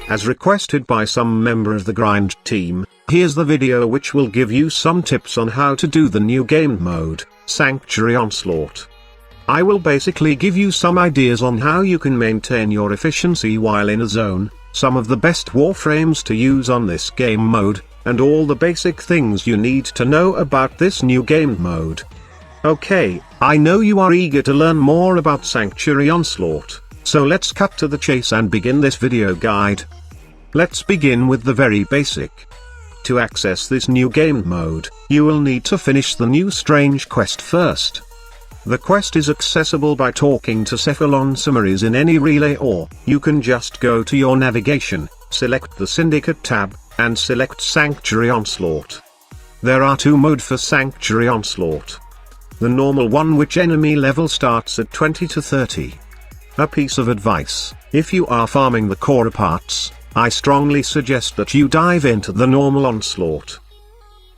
As requested by some member of the Grind team, here's the video which will give you some tips on how to do the new game mode, Sanctuary Onslaught. I will basically give you some ideas on how you can maintain your efficiency while in a zone, some of the best Warframes to use on this game mode, and all the basic things you need to know about this new game mode. Okay, I know you are eager to learn more about Sanctuary Onslaught, so let's cut to the chase and begin this video guide. Let's begin with the very basic. To access this new game mode, you will need to finish the new strange quest first. The quest is accessible by talking to Cephalon summaries in any relay, or you can just go to your navigation, select the Syndicate tab, and select Sanctuary Onslaught. There are two modes for Sanctuary Onslaught. The normal one, which enemy level starts at 20 to 30. A piece of advice: if you are farming the core parts, I strongly suggest that you dive into the normal Onslaught.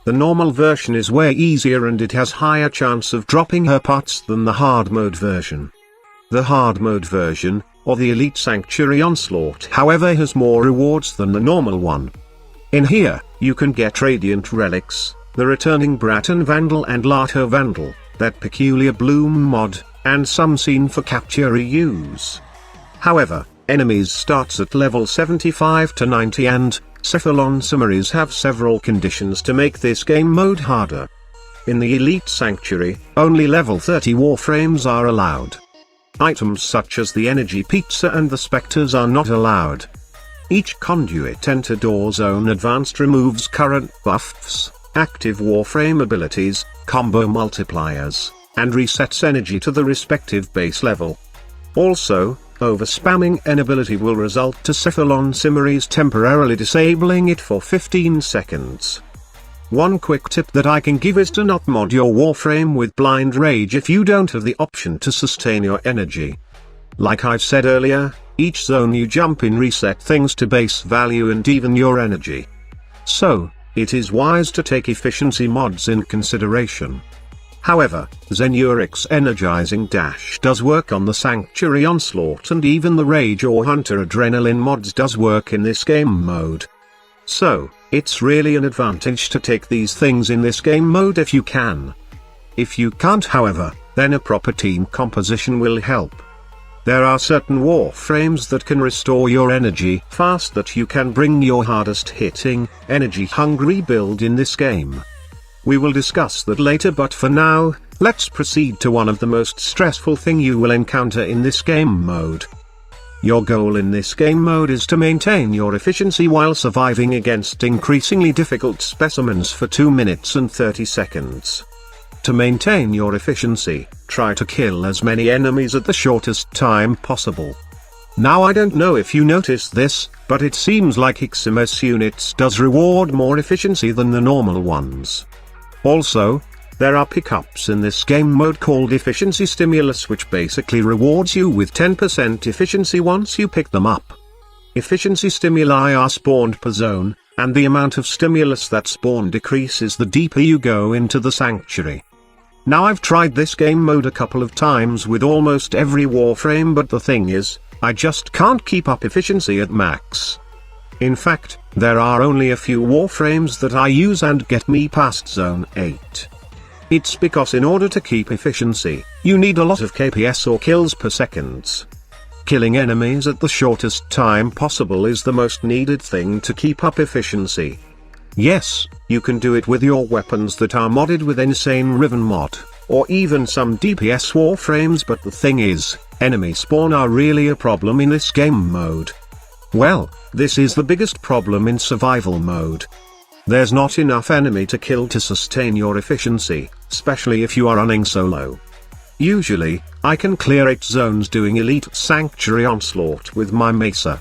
The normal version is way easier and it has higher chance of dropping her parts than the hard mode version. The hard mode version, or the Elite Sanctuary Onslaught, however, has more rewards than the normal one. In here, you can get Radiant Relics, the Returning Braton Vandal and Lato Vandal, that peculiar bloom mod, and some scene for capture reuse. However, enemies starts at level 75 to 90 and Cephalon summaries have several conditions to make this game mode harder. In the Elite Sanctuary, only level 30 Warframes are allowed. Items such as the Energy Pizza and the Spectres are not allowed. Each conduit entered or zone advanced removes current buffs, active Warframe abilities, combo multipliers, and resets energy to the respective base level. Also, over-spamming an ability will result to Cephalon summaries temporarily disabling it for 15 seconds. One quick tip that I can give is to not mod your Warframe with Blind Rage if you don't have the option to sustain your energy. Like I've said earlier, each zone you jump in reset things to base value and even your energy. So, it is wise to take efficiency mods in consideration. However, Zenuric's Energizing Dash does work on the Sanctuary Onslaught, and even the Rage or Hunter Adrenaline mods does work in this game mode. So, it's really an advantage to take these things in this game mode if you can. If you can't, however, then a proper team composition will help. There are certain Warframes that can restore your energy fast that you can bring your hardest hitting, energy-hungry build in this game. We will discuss that later, but for now, let's proceed to one of the most stressful thing you will encounter in this game mode. Your goal in this game mode is to maintain your efficiency while surviving against increasingly difficult specimens for 2 minutes and 30 seconds. To maintain your efficiency, try to kill as many enemies at the shortest time possible. Now, I don't know if you noticed this, but it seems like XMS units does reward more efficiency than the normal ones. Also, there are pickups in this game mode called Efficiency Stimulus, which basically rewards you with 10% efficiency once you pick them up. Efficiency stimuli are spawned per zone, and the amount of stimulus that spawn decreases the deeper you go into the Sanctuary. Now, I've tried this game mode a couple of times with almost every Warframe, but the thing is, I just can't keep up efficiency at max. In fact, there are only a few Warframes that I use and get me past Zone 8. It's because in order to keep efficiency, you need a lot of KPS or kills per seconds. Killing enemies at the shortest time possible is the most needed thing to keep up efficiency. Yes, you can do it with your weapons that are modded with Insane Riven mod, or even some DPS Warframes, but the thing is, enemy spawn are really a problem in this game mode. Well, this is the biggest problem in survival mode. There's not enough enemy to kill to sustain your efficiency, especially if you are running solo. Usually, I can clear 8 zones doing Elite Sanctuary Onslaught with my Mesa.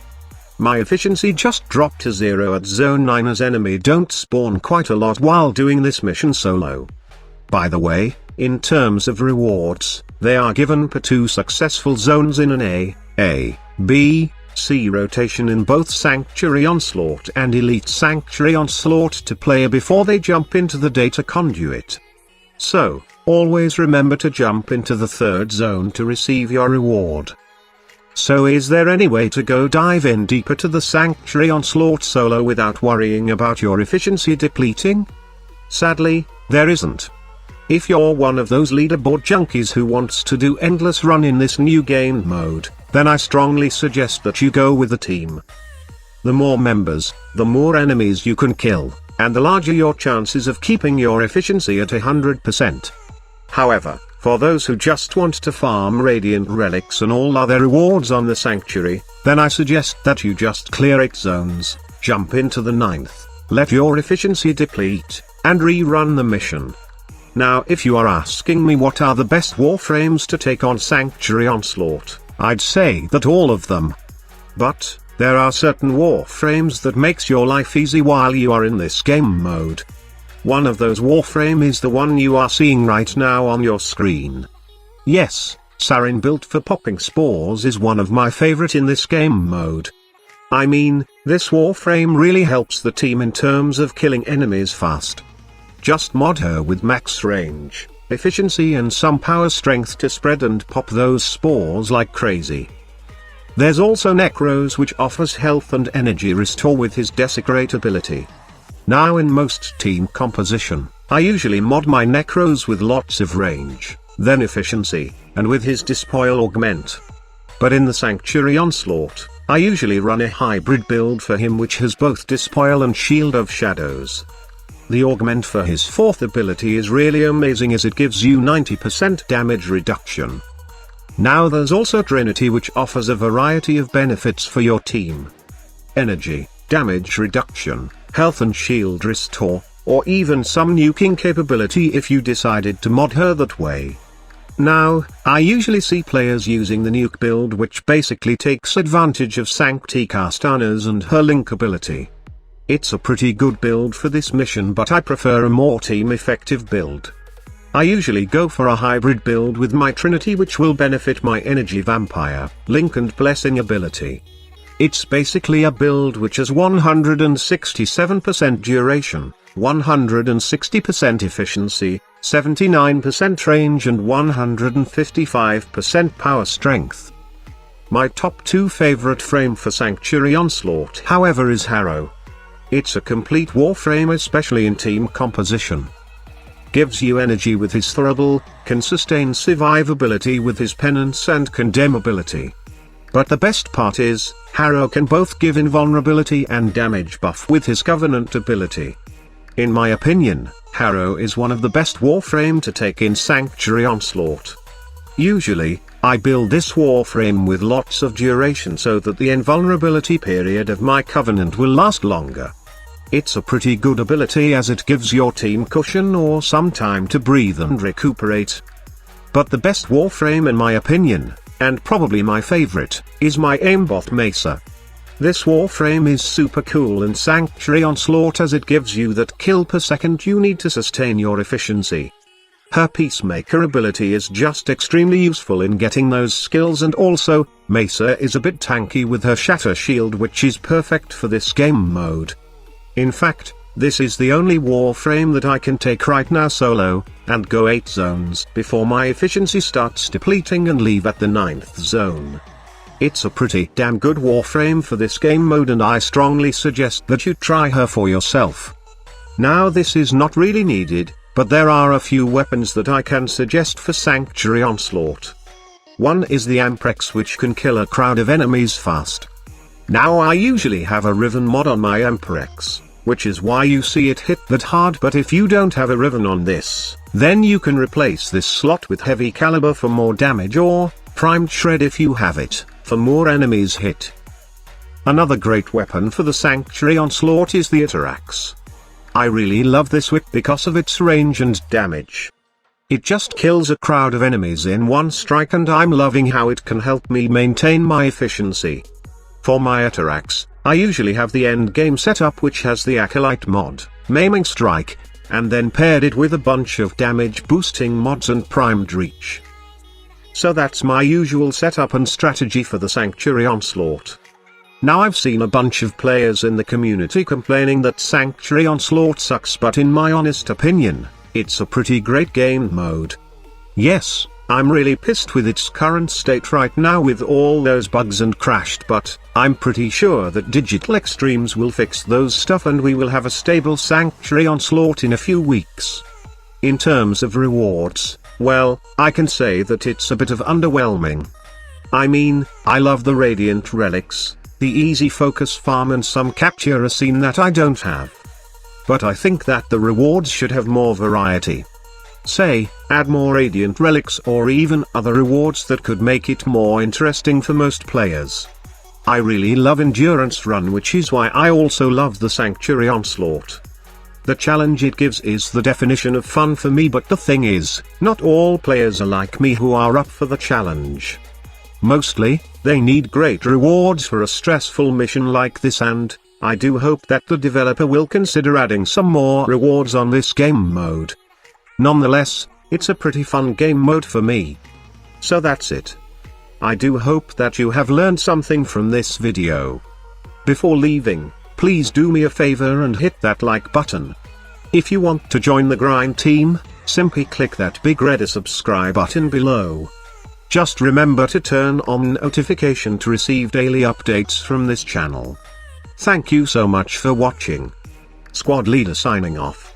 My efficiency just dropped to 0 at Zone 9 as enemy don't spawn quite a lot while doing this mission solo. By the way, in terms of rewards, they are given per 2 successful zones in an A, B, C rotation in both Sanctuary Onslaught and Elite Sanctuary Onslaught to player before they jump into the data conduit. So, always remember to jump into the 3rd zone to receive your reward. So is there any way to go dive in deeper to the Sanctuary Onslaught solo without worrying about your efficiency depleting? Sadly, there isn't. If you're one of those leaderboard junkies who wants to do endless run in this new game mode, then I strongly suggest that you go with a team. The more members, the more enemies you can kill, and the larger your chances of keeping your efficiency at 100%. However, for those who just want to farm Radiant Relics and all other rewards on the Sanctuary, then I suggest that you just clear 8 zones, jump into the 9th, let your efficiency deplete, and rerun the mission. Now if you are asking me what are the best Warframes to take on Sanctuary Onslaught, I'd say that all of them. But, there are certain Warframes that makes your life easy while you are in this game mode. One of those Warframe is the one you are seeing right now on your screen. Yes, Sarin built for popping spores is one of my favorite in this game mode. I mean, this Warframe really helps the team in terms of killing enemies fast. Just mod her with max range, efficiency and some power strength to spread and pop those spores like crazy. There's also Necros, which offers health and energy restore with his Desecrate ability. Now in most team composition, I usually mod my Necros with lots of range, then efficiency, and with his Despoil augment. But in the Sanctuary Onslaught, I usually run a hybrid build for him which has both Despoil and Shield of Shadows. The augment for his 4th ability is really amazing as it gives you 90% damage reduction. Now there's also Trinity, which offers a variety of benefits for your team. Energy, damage reduction, health and shield restore, or even some nuking capability if you decided to mod her that way. Now, I usually see players using the Nuke Build, which basically takes advantage of Sancti Castanas and her link ability. It's a pretty good build for this mission, but I prefer a more team-effective build. I usually go for a hybrid build with my Trinity, which will benefit my Energy Vampire, Link and Blessing ability. It's basically a build which has 167% duration, 160% efficiency, 79% range and 155% power strength. My top 2 favorite frame for Sanctuary Onslaught, however, is Harrow. It's a complete Warframe, especially in team composition. Gives you energy with his Thurible, can sustain survivability with his Penance and Condemn ability. But the best part is, Harrow can both give invulnerability and damage buff with his Covenant ability. In my opinion, Harrow is one of the best Warframe to take in Sanctuary Onslaught. Usually, I build this Warframe with lots of duration so that the invulnerability period of my Covenant will last longer. It's a pretty good ability as it gives your team cushion or some time to breathe and recuperate. But the best Warframe in my opinion, and probably my favorite, is my aimbot Mesa. This Warframe is super cool in Sanctuary Onslaught as it gives you that kill per second you need to sustain your efficiency. Her Peacemaker ability is just extremely useful in getting those skills, and also, Mesa is a bit tanky with her Shatter Shield, which is perfect for this game mode. In fact, this is the only Warframe that I can take right now solo, and go 8 zones before my efficiency starts depleting and leave at the 9th zone. It's a pretty damn good Warframe for this game mode, and I strongly suggest that you try her for yourself. Now this is not really needed, but there are a few weapons that I can suggest for Sanctuary Onslaught. One is the Amprex, which can kill a crowd of enemies fast. Now I usually have a Riven mod on my Amprex, which is why you see it hit that hard, but if you don't have a Riven on this, then you can replace this slot with Heavy Caliber for more damage, or Primed Shred if you have it, for more enemies hit. Another great weapon for the Sanctuary Onslaught is the Iterax. I really love this whip because of its range and damage. It just kills a crowd of enemies in one strike, and I'm loving how it can help me maintain my efficiency. For my Iterax, I usually have the endgame setup, which has the Acolyte mod, Maiming Strike, and then paired it with a bunch of damage boosting mods and primed reach. So that's my usual setup and strategy for the Sanctuary Onslaught. Now I've seen a bunch of players in the community complaining that Sanctuary Onslaught sucks, but in my honest opinion, it's a pretty great game mode. Yes, I'm really pissed with its current state right now with all those bugs and crashed, but I'm pretty sure that Digital Extremes will fix those stuff and we will have a stable Sanctuary Onslaught in a few weeks. In terms of rewards, well, I can say that it's a bit of underwhelming. I mean, I love the Radiant Relics, the easy focus farm and some capture a scene that I don't have. But I think that the rewards should have more variety. Say, add more Radiant Relics or even other rewards that could make it more interesting for most players. I really love Endurance Run, which is why I also love the Sanctuary Onslaught. The challenge it gives is the definition of fun for me, but the thing is, not all players are like me who are up for the challenge. Mostly, they need great rewards for a stressful mission like this, and I do hope that the developer will consider adding some more rewards on this game mode. Nonetheless, it's a pretty fun game mode for me. So that's it. I do hope that you have learned something from this video. Before leaving, please do me a favor and hit that like button. If you want to join the grind team, simply click that big red subscribe button below. Just remember to turn on notification to receive daily updates from this channel. Thank you so much for watching. Squad Leader signing off.